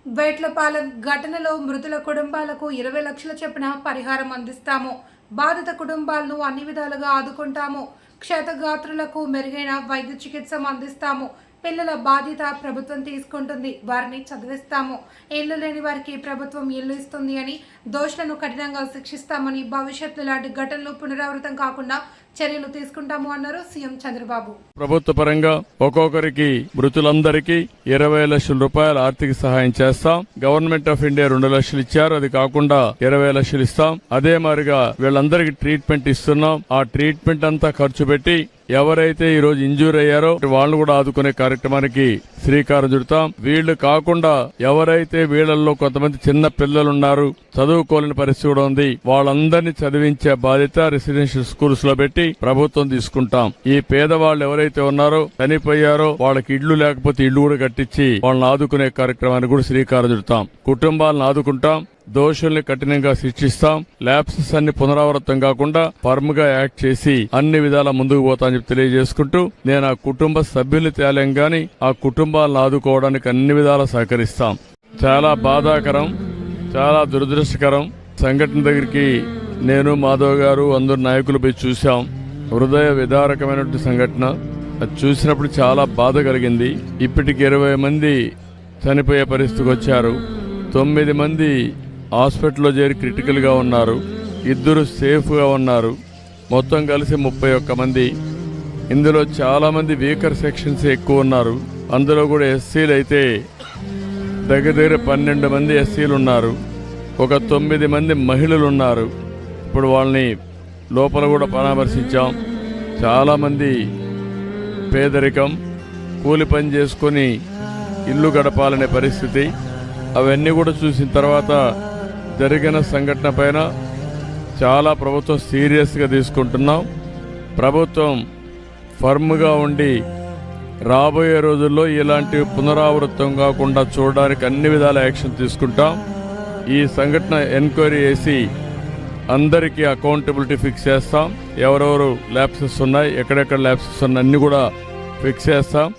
వేట్లపాలెం ఘటనలో మృతుల కుటుంబాలకు 20 లక్షల చొప్పున పరిహారం అందిస్తాము. బాధిత కుటుంబాలను అన్ని విధాలుగా ఆదుకుంటాము. క్షతగాత్రులకు మెరుగైన వైద్య చికిత్స అందిస్తాము. పిల్లల బాధ్యత ప్రభుత్వం తీసుకుంటుంది. వారిని చదివిస్తాము. ఇల్లు లేని వారికి ప్రభుత్వం ఇల్లు ఇస్తుంది అని, దోషులను కఠినంగా శిక్షిస్తామని, భవిష్యత్తులో ఇలాంటి ఘటనలు పునరావృతం కాకుండా చర్యలు తీసుకుంటాము అన్నారు సీఎం చంద్రబాబు. ప్రభుత్వ పరంగా ఒక్కొక్కరికి మృతులందరికీ 20 లక్షల రూపాయల ఆర్థిక సహాయం చేస్తాం. గవర్నమెంట్ ఆఫ్ ఇండియా 2 లక్షలు ఇచ్చారు. అది కాకుండా 20 లక్షలు ఇస్తాం. అదే మాదిరిగా వీళ్ళందరికీ ట్రీట్మెంట్ ఇస్తున్నాం. ఆ ట్రీట్మెంట్ అంతా ఖర్చు పెట్టి ఎవరైతే ఈ రోజు ఇంజూర్ అయ్యారో వాళ్ళు కూడా ఆదుకునే కార్యక్రమానికి శ్రీకారం చుడతాం. వీళ్లు కాకుండా ఎవరైతే వీళ్లలో కొంతమంది చిన్న పిల్లలున్నారు, చదువుకోలేని పరిస్థితి కూడా ఉంది, వాళ్ళందరినీ చదివించే బాధ్యత రెసిడెన్షియల్ స్కూల్స్ లో పెట్టి ప్రభుత్వం తీసుకుంటాం. ఈ పేదవాళ్ళు ఎవరైతే ఉన్నారో, చనిపోయారో, వాళ్ళకి ఇళ్లు లేకపోతే ఇళ్లు కూడా కట్టించి వాళ్ళని ఆదుకునే కార్యక్రమానికి కూడా శ్రీకారం చుడతాం. కుటుంబాలను ఆదుకుంటాం. దోషుల్ని కఠినంగా శిక్షిస్తాం. ల్యాప్సెస్ అన్ని పునరావృతం కాకుండా ఫర్మ్ గా యాక్ట్ చేసి అన్ని విధాలా ముందుకు పోతామని చెప్పి తెలియజేసుకుంటూ, నేను ఆ కుటుంబ సభ్యులు తేలేం గాని ఆ కుటుంబాలను ఆదుకోవడానికి అన్ని విధాలా సహకరిస్తాం. చాలా బాధాకరం, చాలా దురదృష్టకరం సంఘటన దగ్గరికి నేను, మాధవ్ గారు, అందరు నాయకులు పోయి చూశాం. హృదయ విదారకమైనటువంటి సంఘటన. అది చూసినప్పుడు చాలా బాధ కలిగింది. ఇప్పటికి 20 మంది చనిపోయే పరిస్థితికి వచ్చారు. 9 మంది హాస్పిటల్లో చేరి క్రిటికల్ గా ఉన్నారు. 2 సేఫ్ గా ఉన్నారు. మొత్తం కలిసి 31 మంది. ఇందులో చాలా మంది వీకర్ సెక్షన్స్ ఎక్కువ ఉన్నారు. అందులో కూడా ఎస్సీలు అయితే దగ్గర 12 మంది ఎస్సీలు ఉన్నారు. ఒక 9 మంది మహిళలు ఉన్నారు. ఇప్పుడు వాళ్ళని లోపల కూడా పరామర్శించాం. చాలా మంది పేదరికం, కూలి పని చేసుకుని ఇల్లు గడపాలనే పరిస్థితి. అవన్నీ కూడా చూసిన తర్వాత జరిగిన సంఘటన పైన చాలా ప్రభుత్వం సీరియస్ గా తీసుకుంటున్నాం. ప్రభుత్వం ఫర్మ్ గా ఉండి రాబోయే రోజుల్లో ఇలాంటి పునరావృతం కాకుండా చూడడానికి అన్ని విధాల యాక్షన్ తీసుకుంటాం. ఈ సంఘటన ఎంక్వైరీ చేసి అందరికీ అకౌంటబిలిటీ ఫిక్స్ చేస్తాం. ఎవరెవరు ల్యాప్సెస్ ఉన్నాయి, ఎక్కడెక్కడ ల్యాప్సెస్ ఉన్నాయి అన్ని కూడా ఫిక్స్ చేస్తాం.